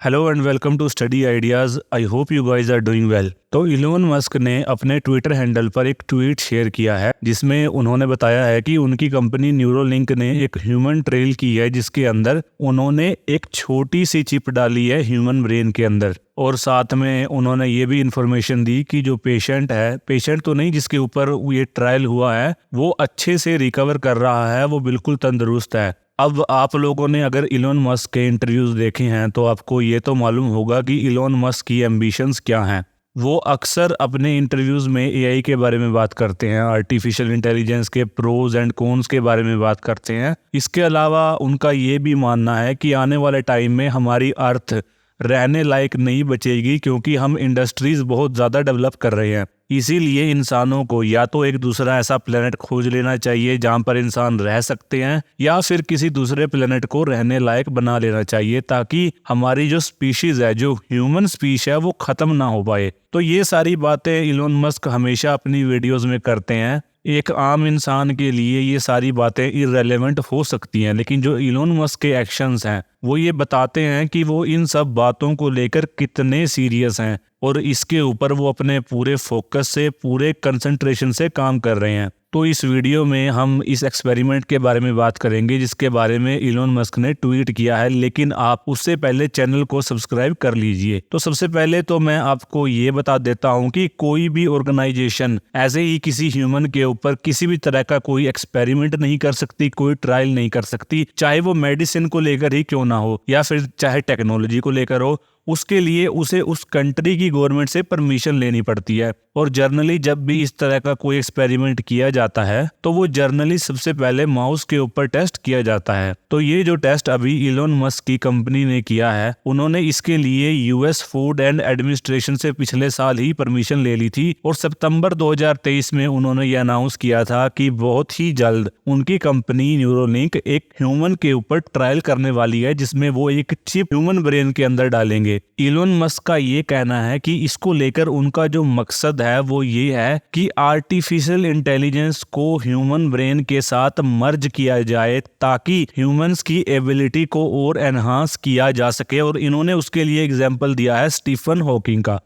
Hello and welcome to study ideas. I hope you guys are doing well. तो Elon Musk ने अपने Twitter handle पर एक tweet share किया है जिसमें उन्होंने बताया है कि उनकी कंपनी न्यूरोलिंक ने एक ह्यूमन ट्रेल की है जिसके अंदर उन्होंने एक छोटी सी चिप डाली है ह्यूमन ब्रेन के अंदर। और साथ में उन्होंने ये भी इंफॉर्मेशन दी कि जो पेशेंट तो नहीं जिसके ऊपर ये ट्रायल हुआ है वो अच्छे से रिकवर कर रहा है, वो बिल्कुल तंदुरुस्त है। अब आप लोगों ने अगर इलोन मस्क के इंटरव्यूज देखे हैं तो आपको ये तो मालूम होगा कि इलोन मस्क की एम्बिशंस क्या हैं। वो अक्सर अपने इंटरव्यूज में एआई के बारे में बात करते हैं, आर्टिफिशियल इंटेलिजेंस के प्रोज एंड कॉन्स के बारे में बात करते हैं। इसके अलावा उनका ये भी मानना है कि आने वाले टाइम में हमारी अर्थ रहने लायक नहीं बचेगी क्योंकि हम इंडस्ट्रीज बहुत ज़्यादा डेवलप कर रहे हैं। इसीलिए इंसानों को या तो एक दूसरा ऐसा प्लेनेट खोज लेना चाहिए जहां पर इंसान रह सकते हैं, या फिर किसी दूसरे प्लेनेट को रहने लायक बना लेना चाहिए ताकि हमारी जो स्पीशीज है, जो ह्यूमन स्पीश है, वो खत्म ना हो पाए। तो ये सारी बातें इलोन मस्क हमेशा अपनी वीडियोस में करते हैं। एक आम इंसान के लिए ये सारी बातें इररेलेवेंट हो सकती हैं, लेकिन जो इलोन मस्क के एक्शंस हैं वो ये बताते हैं कि वो इन सब बातों को लेकर कितने सीरियस हैं और इसके ऊपर वो अपने पूरे फोकस से, पूरे कंसंट्रेशन से काम कर रहे हैं। तो इस वीडियो में हम इस एक्सपेरिमेंट के बारे में बात करेंगे जिसके बारे में इलोन मस्क ने ट्वीट किया है, लेकिन आप उससे पहले चैनल को सब्सक्राइब कर लीजिए। तो सबसे पहले तो मैं आपको ये बता देता हूँ कि कोई भी ऑर्गेनाइजेशन ऐसे ही किसी ह्यूमन के ऊपर किसी भी तरह का कोई एक्सपेरिमेंट नहीं कर सकती, कोई ट्रायल नहीं कर सकती, चाहे वो मेडिसिन को लेकर ही क्यों ना हो या फिर चाहे टेक्नोलॉजी को लेकर हो। उसके लिए उसे उस कंट्री की गवर्नमेंट से परमिशन लेनी पड़ती है। और जर्नली जब भी इस तरह का कोई एक्सपेरिमेंट किया जाता है तो वो जर्नली सबसे पहले माउस के ऊपर टेस्ट किया जाता है। तो ये जो टेस्ट अभी इलोन मस्क की कंपनी ने किया है, उन्होंने इसके लिए यूएस फूड एंड एडमिनिस्ट्रेशन से पिछले साल ही परमिशन ले ली थी और सितंबर 2023 में उन्होंने ये अनाउंस किया था कि बहुत ही जल्द उनकी कंपनी न्यूरोलिंक एक ह्यूमन के ऊपर ट्रायल करने वाली है जिसमें वो एक चिप ह्यूमन ब्रेन के अंदर डालेंगे। इलोन मस्क का ये कहना है कि इसको लेकर उनका जो मकसद है वो ये है कि आर्टिफिशियल इंटेलिजेंस को ह्यूमन ब्रेन के साथ मर्ज किया जाए ताकि ह्यूमंस की एबिलिटी को और एनहांस किया जा सके। और इन्होंने उसके लिए एग्जांपल दिया है स्टीफन हॉकिंग का।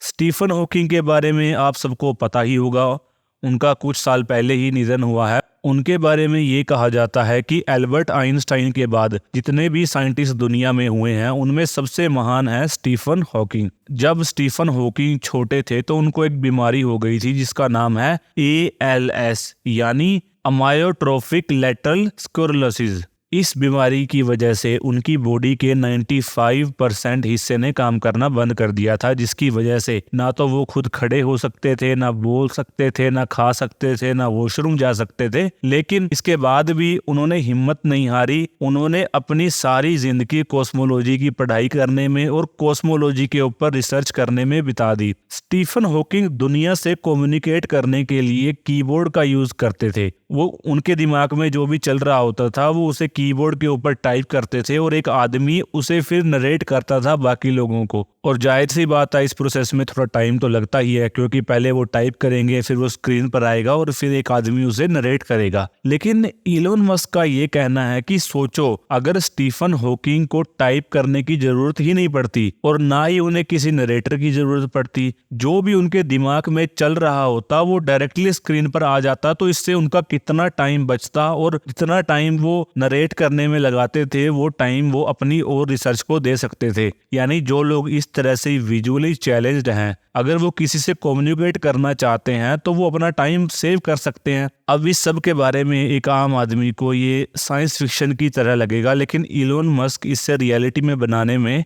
स्टीफन हॉकिंग के बारे में आप सबको पता ही होगा, उनका कुछ साल पहले ही निधन हुआ है। उनके बारे में ये कहा जाता है कि एल्बर्ट आइंस्टाइन के बाद जितने भी साइंटिस्ट दुनिया में हुए हैं उनमें सबसे महान है स्टीफन हॉकिंग। जब स्टीफन हॉकिंग छोटे थे तो उनको एक बीमारी हो गई थी जिसका नाम है ALS यानी अमायोट्रोफिक लेटरल स्क्लेरोसिस। इस बीमारी की वजह से उनकी बॉडी के 95% हिस्से ने काम करना बंद कर दिया था, जिसकी वजह से ना तो वो खुद खड़े हो सकते थे, ना बोल सकते थे, ना खा सकते थे, ना वॉशरूम जा सकते थे। लेकिन इसके बाद भी उन्होंने हिम्मत नहीं हारी। उन्होंने अपनी सारी जिंदगी कॉस्मोलॉजी की पढ़ाई करने में और कॉस्मोलॉजी के ऊपर रिसर्च करने में बिता दी। स्टीफन हॉकिंग दुनिया से कम्युनिकेट करने के लिए कीबोर्ड का यूज करते थे। वो उनके दिमाग में जो भी चल रहा होता था वो उसे कीबोर्ड के ऊपर टाइप करते थे और एक आदमी उसे फिर नरेट करता था बाकी लोगों को। और जाहिर सी बात है इस प्रोसेस में थोड़ा टाइम तो लगता ही है क्योंकि पहले वो टाइप करेंगे, फिर वो स्क्रीन पर आएगा और फिर एक आदमी उसे नरेट करेगा। लेकिन इलोन मस्क का ये कहना है कि सोचो अगर स्टीफन हॉकिंग को टाइप करने की जरूरत ही नहीं पड़ती और ना ही उन्हें किसी नरेटर की जरूरत पड़ती, जो भी उनके दिमाग में चल रहा होता वो डायरेक्टली स्क्रीन पर आ जाता, तो इससे उनका कितना टाइम बचता और जितना टाइम वो नरेट करने में लगाते थे वो टाइम वो अपनी और रिसर्च को दे सकते थे। यानी जो लोग इस तरह से विजुअली चैलेंज्ड हैं, अगर वो किसी से कम्युनिकेट करना चाहते हैं तो वो अपना टाइम सेव कर सकते हैं। अब इस सब के बारे में एक आम आदमी को ये साइंस फिक्शन की तरह लगेगा, लेकिन इलोन मस्क इससे रियलिटी में बनाने में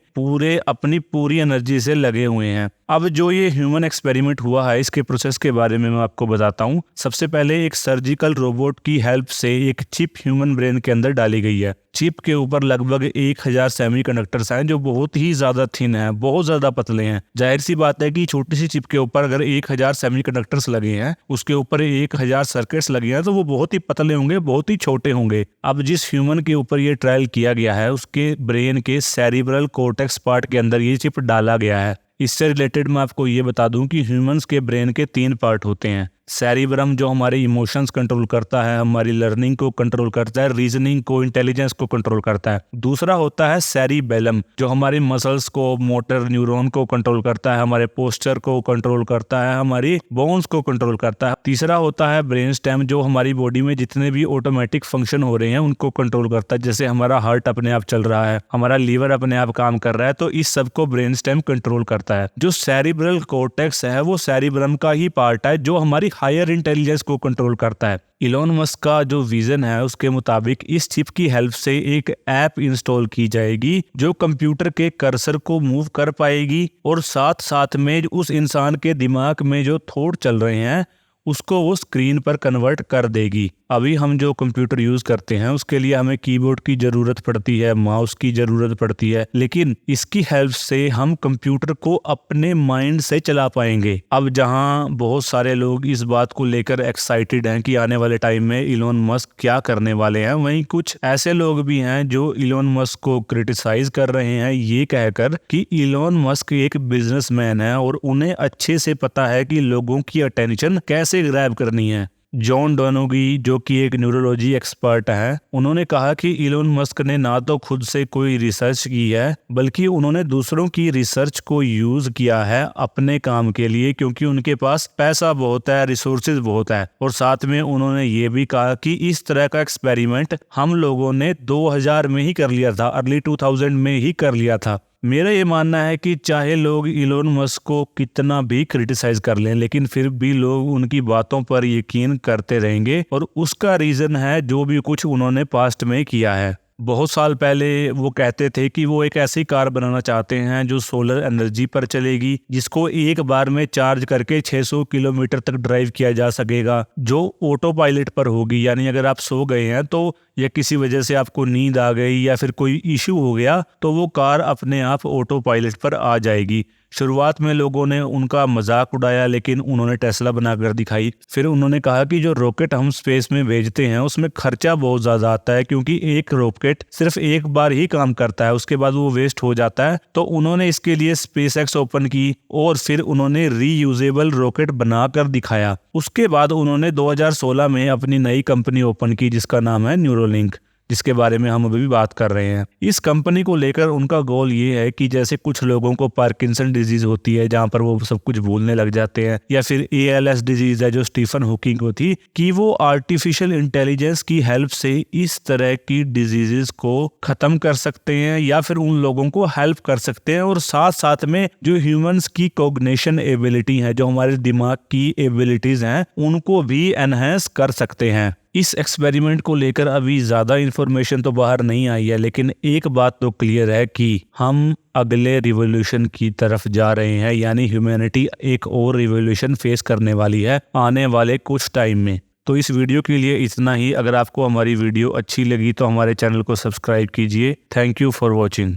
अपनी पूरी एनर्जी से लगे हुए हैं। अब जो ये ह्यूमन एक्सपेरिमेंट हुआ है इसके प्रोसेस के बारे में मैं आपको बताता हूँ। सबसे पहले एक सर्जिकल रोबोट की हेल्प से एक चिप ह्यूमन ब्रेन के अंदर डाली गई है। चिप के ऊपर लगभग 1000 सेमीकंडक्टर्स हैं जो बहुत ही ज्यादा थिन है, बहुत ज्यादा पतले हैं। जाहिर सी बात है कि छोटी सी चिप के ऊपर अगर 1000 सेमीकंडक्टर्स लगे हैं, उसके ऊपर 1000 सर्किट्स लगे हैं, तो वो बहुत ही पतले होंगे, बहुत ही छोटे होंगे। अब जिस ह्यूमन के ऊपर ये ट्रायल किया गया है उसके ब्रेन के सेरिब्रल कॉर्टेक्स पार्ट के अंदर ये चिप डाला गया है। इससे रिलेटेड मैं आपको ये बता दूं कि ह्यूमंस के ब्रेन के 3 पार्ट होते हैं। सेरिब्रम जो हमारे इमोशंस कंट्रोल करता है, हमारी लर्निंग को कंट्रोल करता है, रीजनिंग को, इंटेलिजेंस को कंट्रोल करता है। दूसरा होता है सेरिबेलम जो हमारी मसल्स को, मोटर न्यूरॉन को कंट्रोल करता है, हमारे पोस्चर को कंट्रोल करता है, हमारी बोन्स को कंट्रोल करता है। तीसरा होता है ब्रेन स्टेम जो हमारी बॉडी में जितने भी ऑटोमेटिक फंक्शन हो रहे हैं उनको कंट्रोल करता है, जैसे हमारा हार्ट अपने आप चल रहा है, हमारा लीवर अपने आप काम कर रहा है, तो इस सब को ब्रेन स्टेम कंट्रोल करता है। जो सेरिब्रल कॉर्टेक्स है वो सेरिब्रम का ही पार्ट है जो हमारी हायर इंटेलिजेंस को कंट्रोल करता है। इलॉन मस्क का जो विजन है उसके मुताबिक इस चिप की हेल्प से एक ऐप इंस्टॉल की जाएगी जो कंप्यूटर के कर्सर को मूव कर पाएगी और साथ साथ में उस इंसान के दिमाग में जो थॉट चल रहे हैं उसको वो स्क्रीन पर कन्वर्ट कर देगी। अभी हम जो कंप्यूटर यूज करते हैं उसके लिए हमें कीबोर्ड की जरूरत पड़ती है, माउस की जरूरत पड़ती है, लेकिन इसकी हेल्प से हम कंप्यूटर को अपने माइंड से चला पाएंगे। अब जहां बहुत सारे लोग इस बात को लेकर एक्साइटेड हैं कि आने वाले टाइम में इलॉन मस्क क्या करने वाले हैं, वहीं कुछ ऐसे लोग भी हैं जो इलॉन मस्क को क्रिटिसाइज कर रहे हैं ये कहकर कि इलॉन मस्क एक बिजनेसमैन है और उन्हें अच्छे से पता है कि लोगों की अटेंशन कैसे ग्रैब करनी है। जॉन डोनोगी जो कि एक न्यूरोलॉजी एक्सपर्ट है, उन्होंने कहा कि इलॉन मस्क ने ना तो खुद से कोई रिसर्च की है बल्कि उन्होंने दूसरों की रिसर्च को यूज किया है अपने काम के लिए, क्योंकि उनके पास पैसा बहुत है, रिसोर्सेज बहुत है। और साथ में उन्होंने ये भी कहा कि इस तरह का एक्सपेरिमेंट हम लोगों ने 2000 में ही कर लिया था, अर्ली 2000 में ही कर लिया था। मेरा ये मानना है कि चाहे लोग इलॉन मस्क को कितना भी क्रिटिसाइज कर लें लेकिन फिर भी लोग उनकी बातों पर यकीन करते रहेंगे और उसका रीजन है जो भी कुछ उन्होंने पास्ट में किया है। बहुत साल पहले वो कहते थे कि वो एक ऐसी कार बनाना चाहते हैं जो सोलर एनर्जी पर चलेगी, जिसको एक बार में चार्ज करके 600 किलोमीटर तक ड्राइव किया जा सकेगा, जो ऑटो पायलट पर होगी। यानी अगर आप सो गए हैं तो या किसी वजह से आपको नींद आ गई या फिर कोई इश्यू हो गया तो वो कार अपने आप ऑटो पायलट पर आ जाएगी। शुरुआत में लोगों ने उनका मजाक उड़ाया लेकिन उन्होंने टेस्ला बनाकर दिखाई। फिर उन्होंने कहा कि जो रॉकेट हम स्पेस में भेजते हैं उसमें खर्चा बहुत ज़्यादा आता है, क्योंकि एक रॉकेट सिर्फ एक बार ही काम करता है, उसके बाद वो वेस्ट हो जाता है। तो उन्होंने इसके लिए स्पेसएक्स ओपन की और फिर उन्होंने रीयूजेबल रॉकेट बनाकर दिखाया। उसके बाद उन्होंने 2016 में अपनी नई कंपनी ओपन की जिसका नाम है न्यूरोलिंक, जिसके बारे में हम अभी बात कर रहे हैं। इस कंपनी को लेकर उनका गोल ये है कि जैसे कुछ लोगों को पार्किंसन डिजीज होती है जहां पर वो सब कुछ भूलने लग जाते हैं, या फिर ALS डिजीज है जो स्टीफन हॉकिंग को थी, कि वो आर्टिफिशियल इंटेलिजेंस की हेल्प से इस तरह की डिजीजेस को खत्म कर सकते हैं या फिर उन लोगों को हेल्प कर सकते हैं। और साथ साथ में जो ह्यूमंस की कॉग्निशन एबिलिटी है, जो हमारे दिमाग की एबिलिटीज हैं, उनको भी एनहेंस कर सकते हैं। इस एक्सपेरिमेंट को लेकर अभी ज़्यादा इन्फॉर्मेशन तो बाहर नहीं आई है, लेकिन एक बात तो क्लियर है कि हम अगले रिवॉल्यूशन की तरफ जा रहे हैं, यानी ह्यूमैनिटी एक और रिवॉल्यूशन फेस करने वाली है आने वाले कुछ टाइम में। तो इस वीडियो के लिए इतना ही। अगर आपको हमारी वीडियो अच्छी लगी तो हमारे चैनल को सब्सक्राइब कीजिए। Thank you for watching.